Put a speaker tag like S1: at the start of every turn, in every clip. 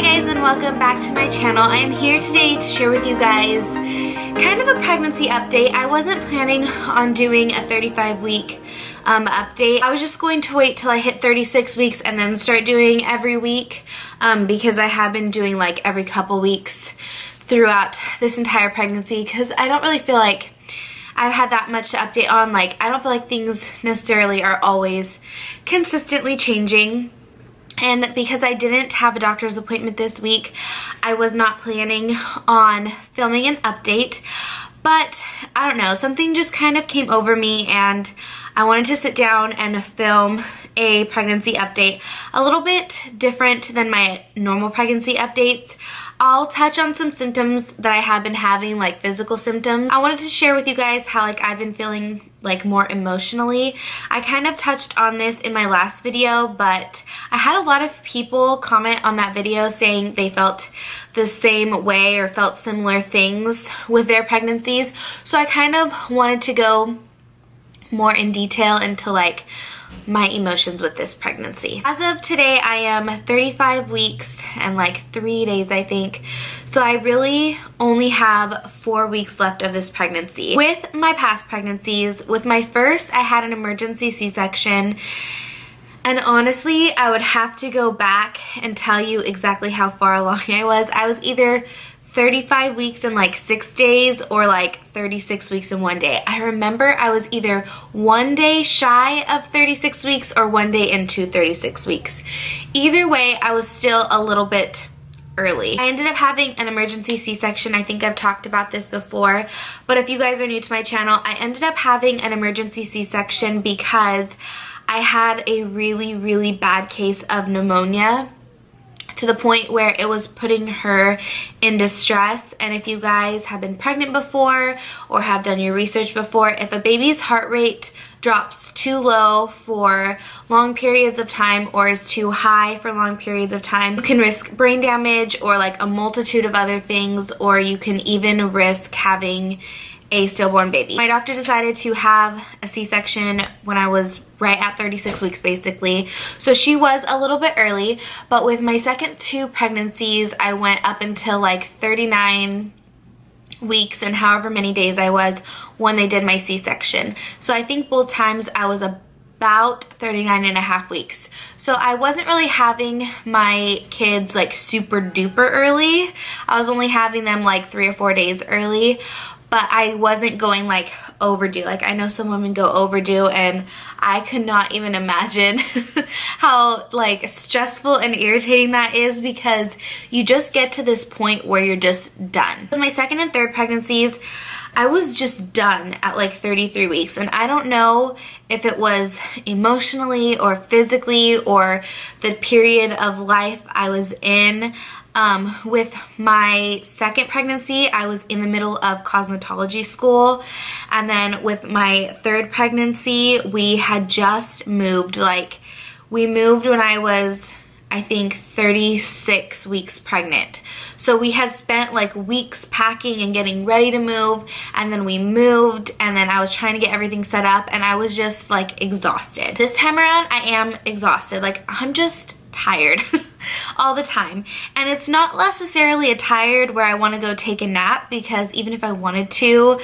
S1: guys, and welcome back to my channel. I am here today to share with you guys kind of a pregnancy update. I wasn't planning on doing a 35-week update. I was just going to wait till I hit 36 weeks and then start doing every week because I have been doing like every couple weeks throughout this entire pregnancy because I don't really feel like I've had that much to update on. Like, I don't feel like things necessarily are always consistently changing. And because I didn't have a doctor's appointment this week, I was not planning on filming an update. But I don't know, something just kind of came over me and I wanted to sit down and film a pregnancy update a little bit different than my normal pregnancy updates. I'll touch on some symptoms that I have been having, like physical symptoms. I wanted to share with you guys how I've been feeling more emotionally. I kind of touched on this in my last video, but I had a lot of people comment on that video saying they felt the same way or felt similar things with their pregnancies. So I kind of wanted to go more in detail into my emotions with this pregnancy. As of today, I am 35 weeks and 3 days, I think. So I really only have 4 weeks left of this pregnancy. With my past pregnancies, with my first, I had an emergency C-section. And honestly, I would have to go back and tell you exactly how far along I was. I was either 35 weeks and 6 days or 36 weeks in 1 day. I remember I was either 1 day shy of 36 weeks or 1 day into 36 weeks. Either way, I was still a little bit early. I ended up having an emergency C-section. I think I've talked about this before, but if you guys are new to my channel, I ended up having an emergency C-section because I had a really, really bad case of pneumonia, to the point where it was putting her in distress. And if you guys have been pregnant before or have done your research before, if a baby's heart rate drops too low for long periods of time or is too high for long periods of time, you can risk brain damage or a multitude of other things, or you can even risk having a stillborn baby. My doctor decided to have a C-section when I was right at 36 weeks basically. So she was a little bit early, but with my second 2 pregnancies, I went up until 39 weeks and however many days I was when they did my C-section. So I think both times I was about 39 and a half weeks. So I wasn't really having my kids super duper early. I was only having them 3 or 4 days early, but I wasn't going overdue. I know some women go overdue and I could not even imagine how stressful and irritating that is, because you just get to this point where you're just done. With my second and third pregnancies, I was just done at 33 weeks, and I don't know if it was emotionally or physically or the period of life I was in. With my second pregnancy, I was in the middle of cosmetology school, and then with my third pregnancy, we had just moved. We moved when I was, I think, 36 weeks pregnant. So we had spent weeks packing and getting ready to move, and then we moved, and then I was trying to get everything set up, and I was just exhausted. This time around, I am exhausted. I'm just tired all the time. And it's not necessarily a tired where I want to go take a nap, because even if I wanted to,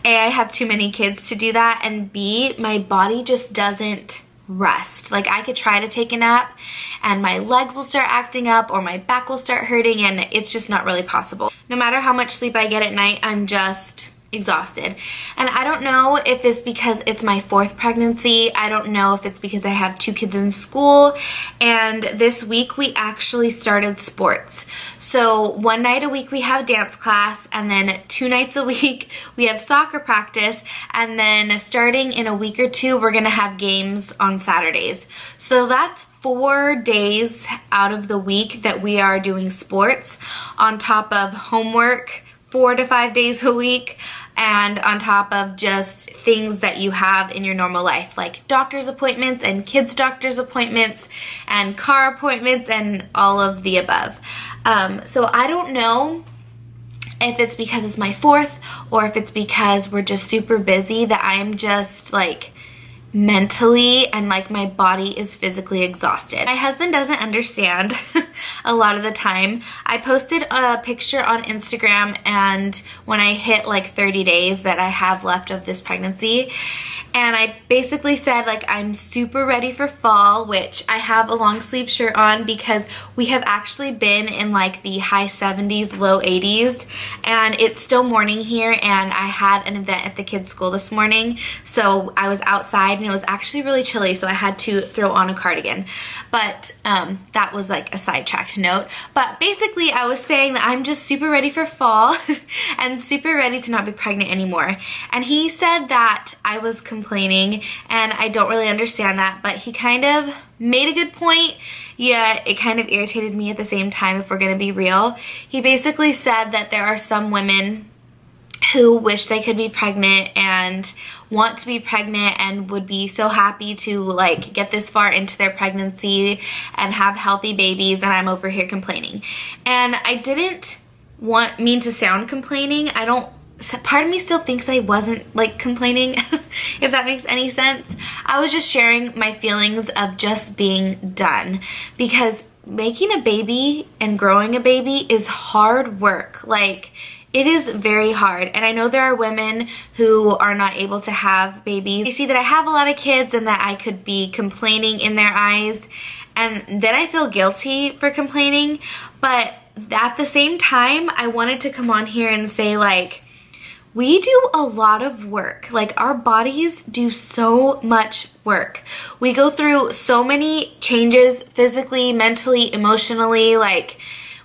S1: A, I have too many kids to do that, and B, my body just doesn't rest. I could try to take a nap and my legs will start acting up or my back will start hurting, and it's just not really possible. No matter how much sleep I get at night, I'm just exhausted. And I don't know if it's because it's my 4th pregnancy. I don't know if it's because I have 2 kids in school, and this week we actually started sports. So 1 night a week we have dance class, and then 2 nights a week we have soccer practice, and then starting in a week or 2 we're gonna have games on Saturdays. So that's 4 days out of the week that we are doing sports, on top of homework 4 to 5 days a week, and on top of just things that you have in your normal life, like doctor's appointments and kids' doctor's appointments and car appointments and all of the above. So I don't know if it's because it's my 4th or if it's because we're just super busy that I'm just mentally and my body is physically exhausted. My husband doesn't understand a lot of the time. I posted a picture on Instagram and when I hit like 30 days that I have left of this pregnancy, and I basically said like I'm super ready for fall, which I have a long sleeve shirt on because we have actually been in like the high 70s, low 80s, and it's still morning here, and I had an event at the kids' school this morning, so I was outside and it was actually really chilly, so I had to throw on a cardigan. But that was like a sidetracked note. But basically I was saying that I'm just super ready for fall and super ready to not be pregnant anymore. And he said that I was complaining, and I don't really understand that, but he kind of made a good point. Yeah, it kind of irritated me at the same time, if we're gonna be real. He basically said that there are some women who wish they could be pregnant and want to be pregnant and would be so happy to like get this far into their pregnancy and have healthy babies, and I'm over here complaining. And I didn't mean to sound complaining. Part of me still thinks I wasn't like complaining, if that makes any sense. I was just sharing my feelings of just being done, because making a baby and growing a baby is hard work. Like, it is very hard, and I know there are women who are not able to have babies. They see that I have a lot of kids and that I could be complaining in their eyes, and then I feel guilty for complaining. But at the same time, I wanted to come on here and say, like, we do a lot of work. Like, our bodies do so much work. We go through so many changes physically, mentally, emotionally. Like,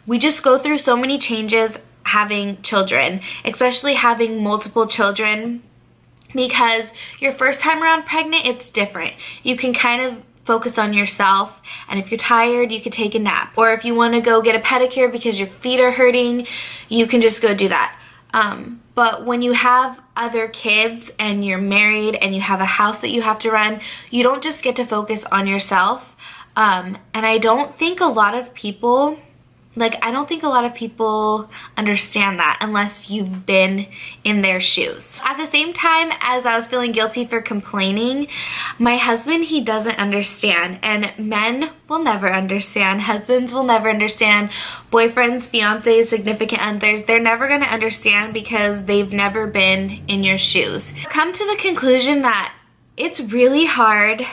S1: we just go through so many changes having children, especially having multiple children, because your first time around pregnant, it's different. You can kind of focus on yourself, and if you're tired, you could take a nap. Or if you want to go get a pedicure because your feet are hurting, you can just go do that. But when you have other kids and you're married and you have a house that you have to run, you don't just get to focus on yourself. And I don't think a lot of people understand that unless you've been in their shoes. At the same time, as I was feeling guilty for complaining, my husband, he doesn't understand, and men will never understand. Husbands will never understand. Boyfriends, fiancés, significant others, they're never gonna understand because they've never been in your shoes. I've come to the conclusion that it's really hard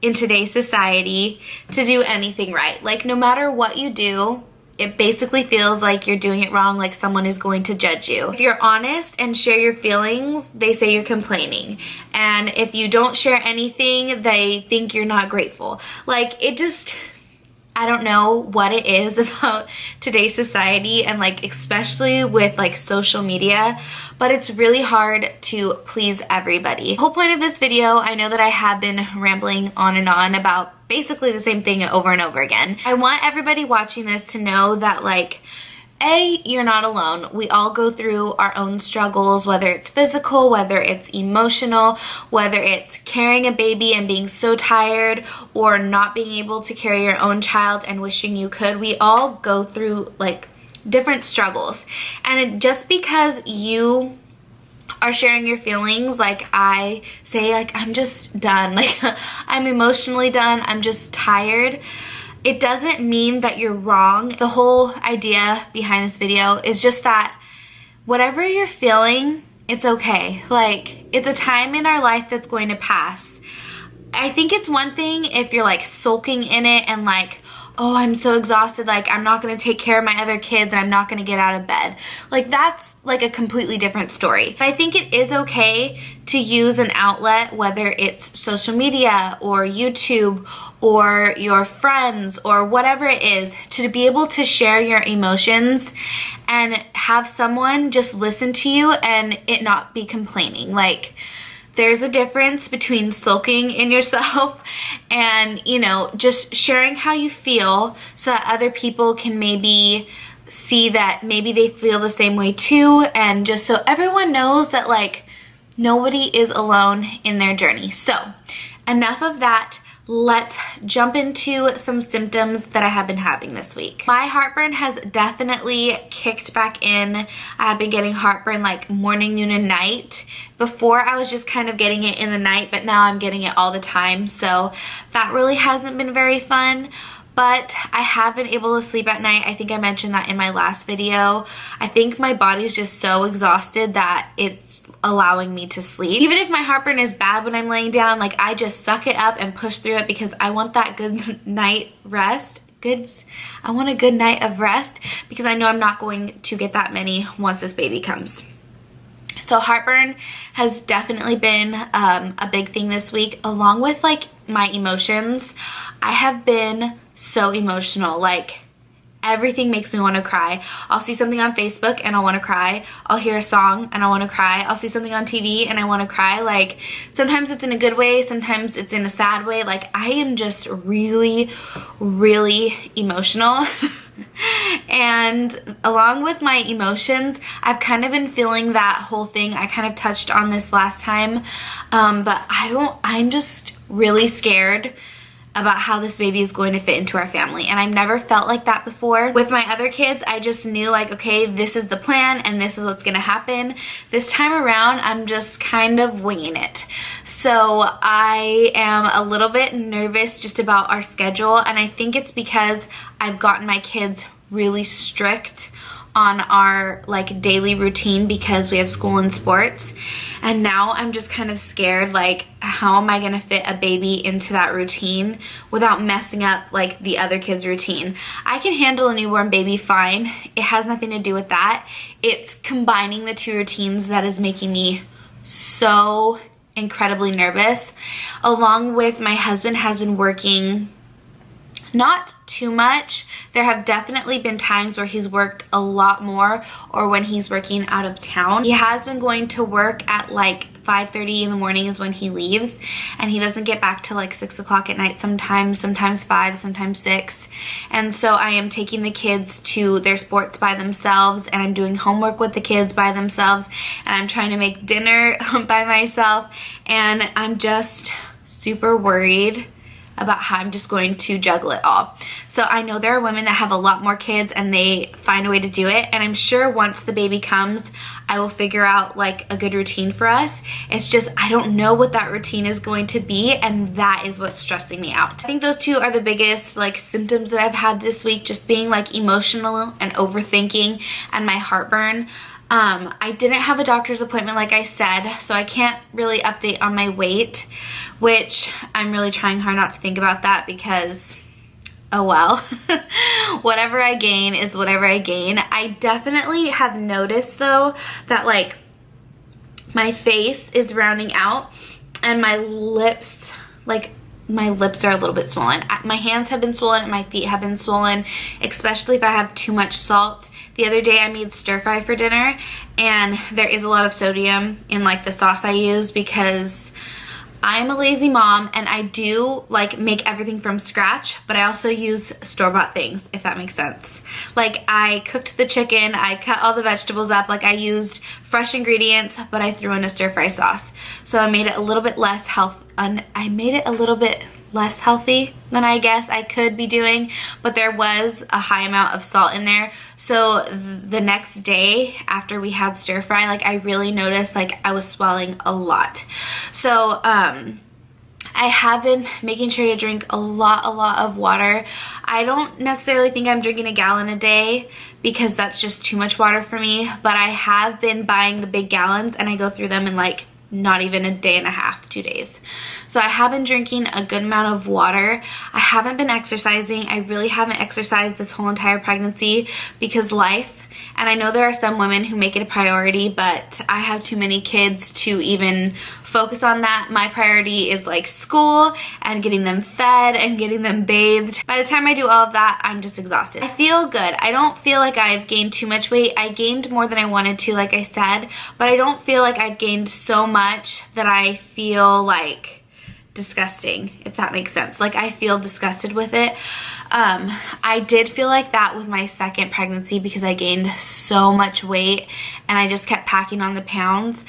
S1: in today's society to do anything right. Like, no matter what you do, it basically feels like you're doing it wrong, like someone is going to judge you. If you're honest and share your feelings, they say you're complaining. And if you don't share anything, they think you're not grateful. Like, it just, I don't know what it is about today's society, and like especially with like social media, but it's really hard to please everybody. The whole point of this video, I know that I have been rambling on and on about basically the same thing over and over again. I want everybody watching this to know that, like, A, you're not alone. We all go through our own struggles, whether it's physical, whether it's emotional, whether it's carrying a baby and being so tired, or not being able to carry your own child and wishing you could. We all go through like different struggles. And just because you are sharing your feelings, like I say, like, I'm just done, like I'm emotionally done, I'm just tired, it doesn't mean that you're wrong. The whole idea behind this video is just that whatever you're feeling, it's okay. Like, it's a time in our life that's going to pass. I think it's one thing if you're like sulking in it and like, oh, I'm so exhausted, like I'm not gonna take care of my other kids and I'm not gonna get out of bed. Like, that's like a completely different story. But I think it is okay to use an outlet, whether it's social media or YouTube or your friends or whatever it is, to be able to share your emotions and have someone just listen to you and it not be complaining. Like, there's a difference between sulking in yourself and, you know, just sharing how you feel so that other people can maybe see that maybe they feel the same way too, and just so everyone knows that, like, nobody is alone in their journey. So, enough of that. Let's jump into some symptoms that I have been having this week. My heartburn has definitely kicked back in. I have been getting heartburn like morning, noon, and night. Before, I was just kind of getting it in the night, but now I'm getting it all the time. So that really hasn't been very fun. but I have been able to sleep at night. I think I mentioned that in my last video. I think my body is just so exhausted that it's allowing me to sleep. Even if my heartburn is bad when I'm laying down, like I just suck it up and push through it because I want that good night rest. I want a good night of rest because I know I'm not going to get that many once this baby comes. So heartburn has definitely been a big thing this week, along with like my emotions. I have been so emotional. Like everything makes me want to cry. I'll see something on Facebook and I want to cry. I'll hear a song and I want to cry. I'll see something on TV and I want to cry. Like sometimes it's in a good way, sometimes it's in a sad way. Like I am just really, really emotional. And along with my emotions, I've kind of been feeling that whole thing. I kind of touched on this last time, but I'm just really scared about how this baby is going to fit into our family, and I've never felt like that before. With my other kids, I just knew like, okay, this is the plan and this is what's gonna happen. This time around, I'm just kind of winging it. So I am a little bit nervous just about our schedule, and I think it's because I've gotten my kids really strict on our like daily routine because we have school and sports, and now I'm just kind of scared like how am I gonna fit a baby into that routine without messing up like the other kids' routine. I can handle a newborn baby fine. It has nothing to do with that. It's combining the two routines that is making me so incredibly nervous. Along with my husband has been working not too much. There have definitely been times where he's worked a lot more, or when he's working out of town. He has been going to work at like 5:30 in the morning is when he leaves, and he doesn't get back till like 6 o'clock at night sometimes 5, sometimes 6. And so I am taking the kids to their sports by themselves, and I'm doing homework with the kids by themselves, and I'm trying to make dinner by myself, and I'm just super worried about how I'm just going to juggle it all. So I know there are women that have a lot more kids and they find a way to do it, and I'm sure once the baby comes I will figure out like a good routine for us. It's just I don't know what that routine is going to be, and that is what's stressing me out. I think those two are the biggest like symptoms that I've had this week, just being like emotional and overthinking and my heartburn. I didn't have a doctor's appointment like I said, so I can't really update on my weight, which I'm really trying hard not to think about that because, oh well, whatever I gain is whatever I gain. I definitely have noticed though that like my face is rounding out and my lips, like my lips are a little bit swollen. My hands have been swollen and my feet have been swollen, especially if I have too much salt. The other day I made stir fry for dinner, and there is a lot of sodium in like the sauce I use because I'm a lazy mom and I do like make everything from scratch, but I also use store-bought things, if that makes sense. Like I cooked the chicken, I cut all the vegetables up, like I used fresh ingredients, but I threw in a stir fry sauce. So I made it a little bit less healthy than I guess I could be doing, but there was a high amount of salt in there. So the next day after we had stir fry, like I really noticed like I was swelling a lot. So I have been making sure to drink a lot of water. I don't necessarily think I'm drinking a gallon a day because that's just too much water for me, but I have been buying the big gallons and I go through them in like not even a day and a half, 2 days. So I have been drinking a good amount of water. I haven't been exercising. I really haven't exercised this whole entire pregnancy because life, and I know there are some women who make it a priority, but I have too many kids to even focus on that. My priority is like school and getting them fed and getting them bathed. By the time I do all of that, I'm just exhausted. I feel good. I don't feel like I've gained too much weight. I gained more than I wanted to, like I said, but I don't feel like I've gained so much that I feel like disgusting, if that makes sense. Like I feel disgusted with it. I did feel like that with my second pregnancy because I gained so much weight and I just kept packing on the pounds.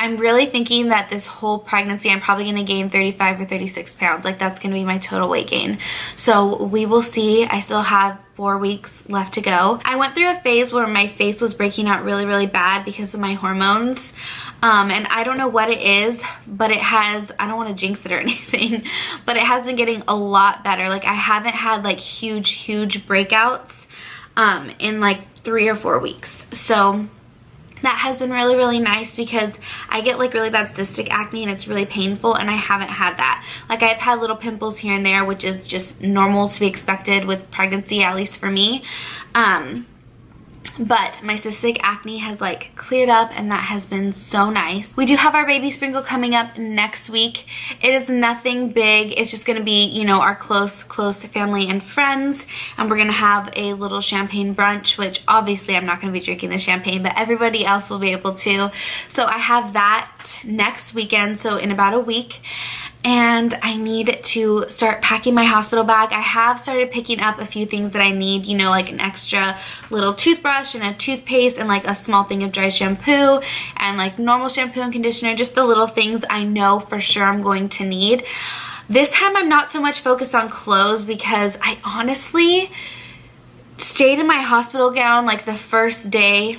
S1: I'm really thinking that this whole pregnancy I'm probably going to gain 35 or 36 pounds. Like that's going to be my total weight gain. So we will see. I still have 4 weeks left to go. I went through a phase where my face was breaking out really, really bad because of my hormones. And I don't know what it is, but it has, I don't want to jinx it or anything, but it has been getting a lot better. Like I haven't had like huge breakouts in like 3 or 4 weeks. So that has been really, really nice because I get like really bad cystic acne and it's really painful, and I haven't had that. Like I've had little pimples here and there, which is just normal to be expected with pregnancy, at least for me. But my cystic acne has like cleared up, and that has been so nice. We do have our baby sprinkle coming up next week. It is nothing big. It's just gonna be, you know, our close family and friends, and we're gonna have a little champagne brunch, which obviously I'm not gonna be drinking the champagne, but everybody else will be able to. So I have that next weekend, so in about a week. And I need to start packing my hospital bag. I have started picking up a few things that I need, you know, like an extra little toothbrush and a toothpaste and like a small thing of dry shampoo and like normal shampoo and conditioner, just the little things I know for sure I'm going to need. This time I'm not so much focused on clothes because I honestly stayed in my hospital gown like the first day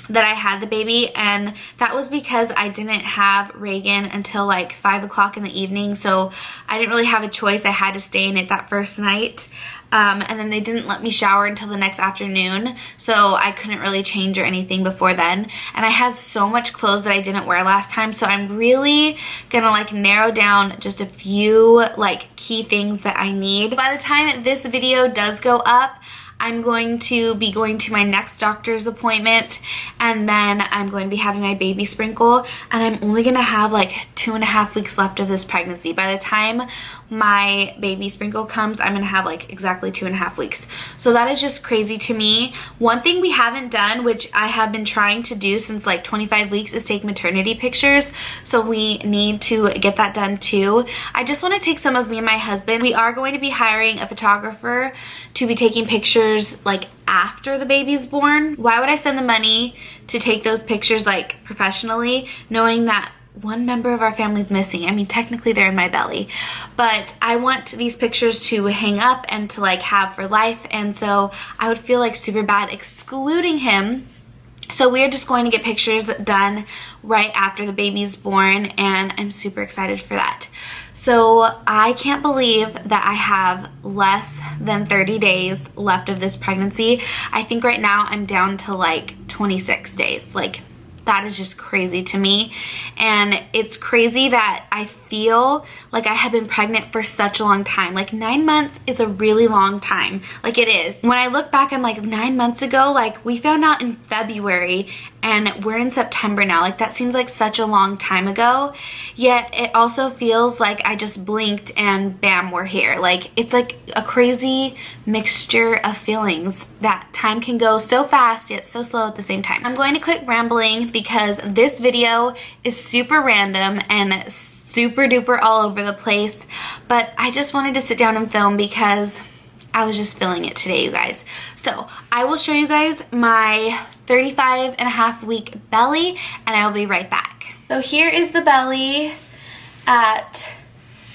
S1: that I had the baby, and that was because I didn't have Reagan until like 5 o'clock in the evening, so I didn't really have a choice. I had to stay in it that first night, and then they didn't let me shower until the next afternoon, so I couldn't really change or anything before then. And I had so much clothes that I didn't wear last time, so I'm really gonna like narrow down just a few like key things that I need. By the time this video does go up, I'm going to be going to my next doctor's appointment, and then I'm going to be having my baby sprinkle, and I'm only going to have like 2.5 weeks left of this pregnancy. By the time my baby sprinkle comes, I'm going to have like exactly 2.5 weeks. So that is just crazy to me. One thing we haven't done, which I have been trying to do since like 25 weeks, is take maternity pictures. So we need to get that done too. I just want to take some of me and my husband. We are going to be hiring a photographer to be taking pictures like after the baby's born. Why would I spend the money to take those pictures like professionally, knowing that one member of our family is missing? I mean, technically they're in my belly, but I want these pictures to hang up and to like have for life, and so I would feel like super bad excluding him. So we're just going to get pictures done right after the baby's born, and I'm super excited for that. So I can't believe that I have less than 30 days left of this pregnancy. I think right now I'm down to like 26 days. Like, that is just crazy to me. And it's crazy that I feel like I have been pregnant for such a long time. Like 9 months is a really long time. Like it is. When I look back, I'm like 9 months ago, like we found out in February and we're in September now. Like that seems like such a long time ago. Yet it also feels like I just blinked and bam, we're here. Like it's like a crazy mixture of feelings. That time can go so fast yet so slow at the same time. I'm going to quit rambling because this video is super random and super duper all over the place, but I just wanted to sit down and film because I was just feeling it today, you guys. So I will show you guys my 35.5 week belly, and I will be right back. So here is the belly at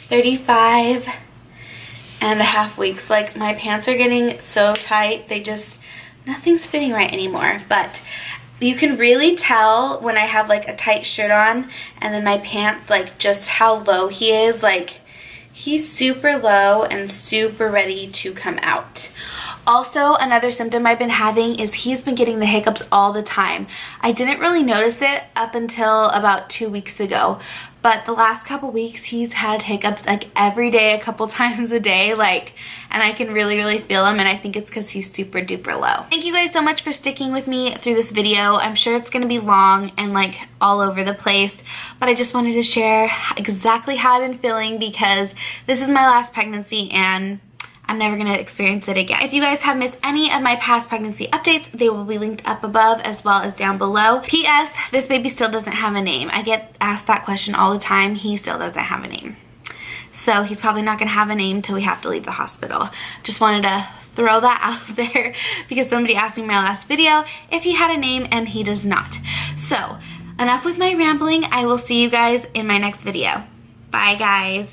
S1: 35.5 weeks. Like my pants are getting so tight, nothing's fitting right anymore, but you can really tell when I have like a tight shirt on and then my pants, like just how low he is. Like he's super low and super ready to come out. Also, another symptom I've been having is he's been getting the hiccups all the time. I didn't really notice it up until about 2 weeks ago, but the last couple weeks he's had hiccups like every day, a couple times a day, like, and I can really feel him, and I think it's because he's super duper low. Thank you guys so much for sticking with me through this video. I'm sure it's gonna be long and like all over the place, but I just wanted to share exactly how I've been feeling because this is my last pregnancy and I'm never going to experience it again. If you guys have missed any of my past pregnancy updates, they will be linked up above as well as down below. P.S. This baby still doesn't have a name. I get asked that question all the time. He still doesn't have a name. So he's probably not going to have a name till we have to leave the hospital. Just wanted to throw that out there because somebody asked me in my last video if he had a name and he does not. So enough with my rambling. I will see you guys in my next video. Bye, guys.